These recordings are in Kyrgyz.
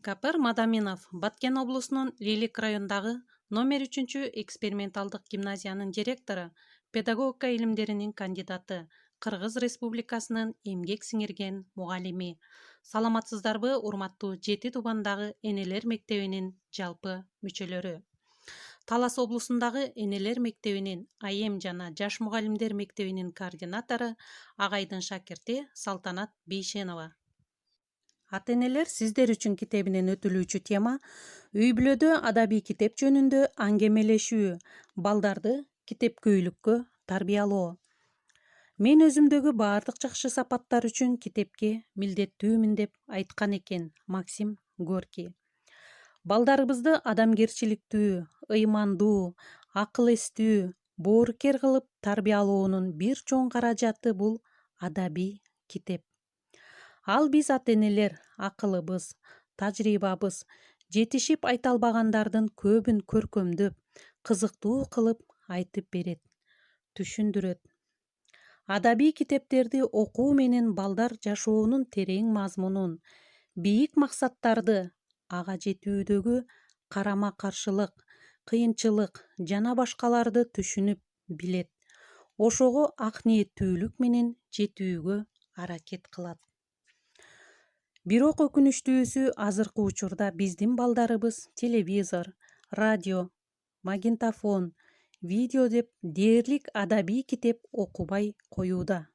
Капыр Мадаминов Баткен облусунун Лилик районундагы номер 3 эксперименталдык гимназиянын директору, педагогика илимдеринин кандидаты, Кыргыз Республикасынын эмгек сиңирген мугалими. Саламатсыздарбы, урматтуу Жети Тубандагы энелер мектебинин жалпы мүчөлөрү. Талас облусундагы энелер мектебинин айем жана жаш мугалимдер мектебинин координатору, агайдын шакирти Салтанат Бейшенова. Ата-энелер сиздер үчүн китебинен өтүлүүчү тема үй бүлөдө адабий китеп жөнүндө аңгемелешүү, балдарды китепкөйлүккө тарбиялоо. Мен өзүмдөгү баардык жакшы сапаттар үчүн китепке милдеттүүмүн деп айткан экен Максим Горький. Балдарыбызды адамгерчиликтүү, ыймандуу, акыл эстүү, боорукер кылып тарбиялоонун бир чоң каражаты бул адабий китеп. Ал биз ата-энелер акылыбыз, тажрыйбабыз жетишип айта албагандардын көбүн көркөмдөп, кызыктуу кылып айтып берет, түшүндүрөт. Адабий китептерди окуу менен балдар жашоонун терең мазмунун, бийик максаттарды, ага жетүүдөгү карама-каршылык, кыйынчылык жана башкаларды түшүнүп билет. Ошого ак ниеттүүлүк менен жетүүгө аракет кылат. Бирок өкүнүчтүүсү азыркы учурда биздин балдарыбыз телевизор, радио, магнитофон, видео деп дээрлик адабий китеп окубай коюуда.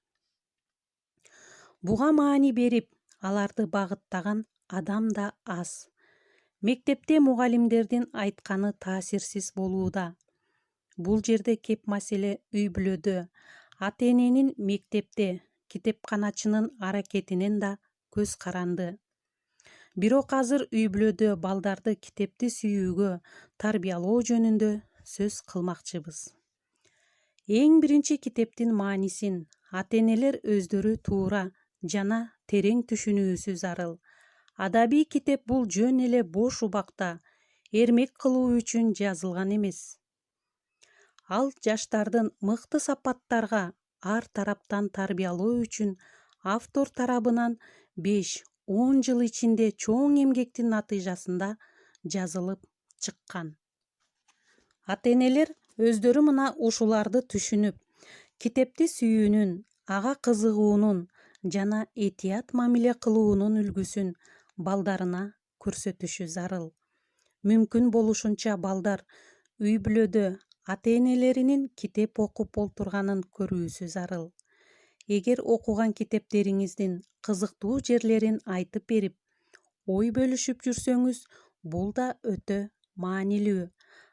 Буга маани берип, аларды багыттаган адам да аз. Мектепте мугалимдердин айтканы таасирсиз болууда. Бул жерде кеп маселе үй бүлөдө, ата-эненин мектепте, китепканачынын аракетинен да көз каранды. Бирок азыр үй бүлөдө балдарды китепти сүйүүгө тарбиялоо жөнүндө сөз кылмакчыбыз. Эң биринчи китептин маанисин ата-энелер өздөрү туура жана терең түшүнүүсү зарыл. Адабий китеп бул жөн эле бош убакта эрмек кылуу үчүн жазылган эмес. Ал жаштардын мыкты сапаттарга ар тараптан тарбиялоо үчүн автор тарабынан 5-10 жыл ичинде чоң эмгектин натыйжасында жазылып чыккан. Ата-энелер өздөрү мына ушуларды түшүнүп, китепти сүйүүнүн, ага кызыгуунун жана этият мамиле кылуунун үлгүсүн балдарына көрсөтүшү зарыл. Мүмкүн болушунча балдар үй бүлөдө ата-энелеринин китеп окуп олтурганын көрүүсү зарыл. Эгер окуган китептериңиздин кызыктуу жерлерин айтып берип, ой бөлүшүп жүрсөңүз, бул да өтө маанилүү.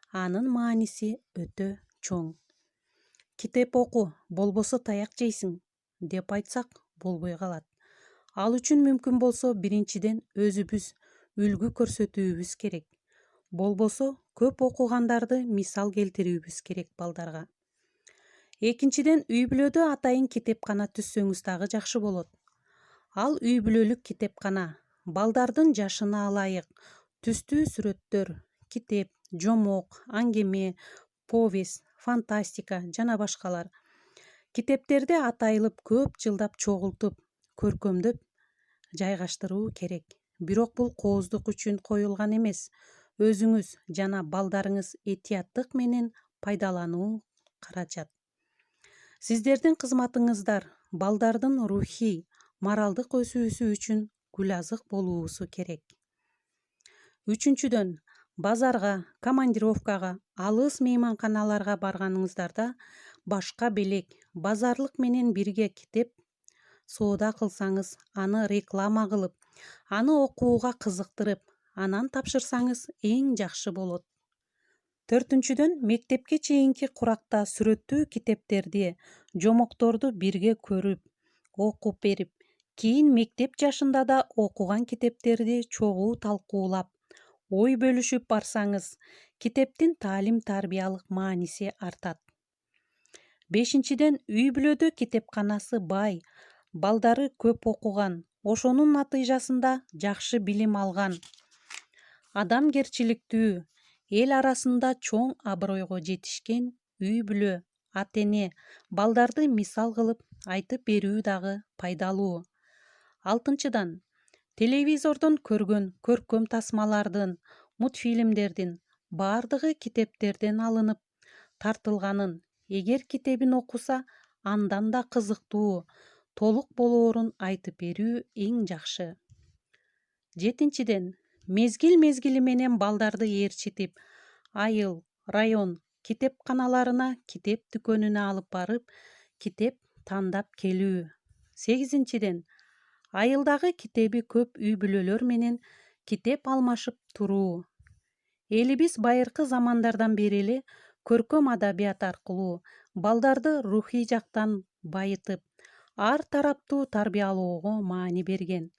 Анын мааниси өтө чоң. Китеп оку, болбосо таяк жейсиң, деп айтсак болбой калат. Ал үчүн мүмкүн болсо биринчиден өзүбүз үлгү көрсөтүүбүз керек. Болбосо көп окугандарды мисал келтирүүбүз керек балдарга. Экинчиден, үй бүлөдө атайын китепкана түзсөңүз дагы жакшы болот. Ал үй бүлөлүк китепкана, балдардын жашына ылайык, түстүү сүрөттөр, китеп, жомок, аңгеме, повесть, фантастика жана башкалар. Китептерди атайылып көп жылдап чогултуп, көркөмдөп жайгаштыруу керек. Бирок бул кооздук үчүн коюлган эмес. Өзүңүз жана балдарыңыз этияттык менен пайдалануу каражат. Сиздердин кызматыңыздар балдардын рухий, моралдык өсүүсү үчүн гүлазык болуусу керек. Үчүнчүдөн, базарга, командировкага, алыс мейманканаларга барганыңыздарда башка белек, базарлык менен бирге китеп соода кылсаңыз, аны реклама кылып, аны окууга кызыктырып, анан тапшырсаңыз эң жакшы болот. Төртүнчүдөн, мектепке чейинки куракта сүрөттүү китептерди, жомокторду бирге көрүп, окуп берип, кийин мектеп жашында да окуган китептерди чогуу талкуулап, ой бөлүшүп барсаңыз, китептин таалим-тарбиялык мааниси артат. Бешинчиден, үй бүлөдө китепканасы бай, балдары көп окуган, ошонун натыйжасында жакшы билим алган, адамгерчиликтүү, эл арасында чоң абройго жетишкен үй бүлө, ата-эне балдарды мисал кылып айтып берүү дагы пайдалуу. Алтынчыдан, Телевизордон көргөн көркөм тасмалардын, мультфильмдердин бардыгы китептерден алынып тартылганын, эгер китебин окуса, андан да кызыктуу, толук болоорун айтып берүү эң жакшы. 7-ден, мезгил менен балдарды ээрчитип, айыл, район китепканаларына, китеп дүкөнүнө алып барып, китеп тандап келүү. 8-ден, айылдагы китеби көп үй-бүлөлөр менен китеп алмашып туруу. Элибиз байыркы замандардан бери эле көркөм адабият аркылуу балдарды рухий жактан байытып, ар тараптуу тарбиялоого маани берген.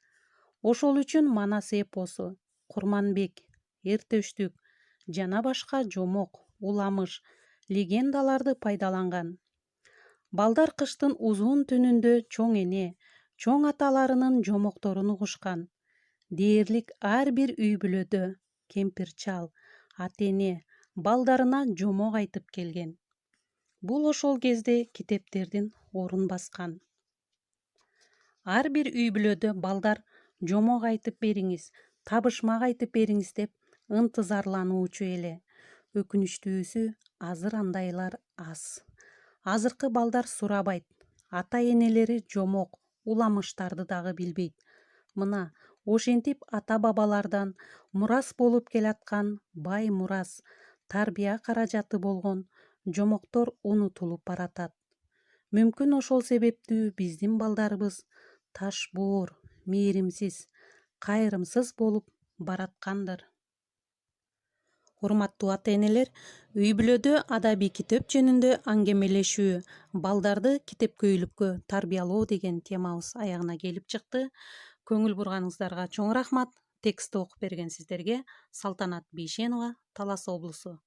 Ошол үчүн Манас эпосу, Курманбек, Эртештүк жана башка жомок, уламыш, легендаларды пайдаланган. Балдар кыштын узун түнүндө чоң эне, чоң аталарынын жомокторун угушкан. Дээрлик ар бир үй-бүлөдө кемпир-чал, ата-эне балдарына жомок айтып келген. Бул ошол кезде китептердин орун баскан. Ар бир үй-бүлөдө балдар жомок айтып бериңиз, табышмак айтып бериңиз деп ынтызарлануучу эле. Өкүнүчтүүсү, азыр андайлар аз. Азыркы балдар сурабайт, ата-энелери жомок, уламыштарды дагы билбейт. Мына, ошентип ата-бабалардан мурас болуп келаткан бай мурас, тарбия каражаты болгон жомоктор унутулуп баратат. Мүмкүн ошол себептүү биздин балдарыбыз ташбоор, мээримсиз, кайрымсыз болуп бараткандыр. Урматтуу ата-энелер, үй-бүлөдө адабий китеп жөнүндө аңгемелешүү, балдарды китепкөйлүккө тарбиялоо деген темабыз аягына келип чыкты. Көңүл бурганыңыздарга чоң рахмат. Текстти окуп берген сиздерге Салтанат Бейшенова, Талас облусу.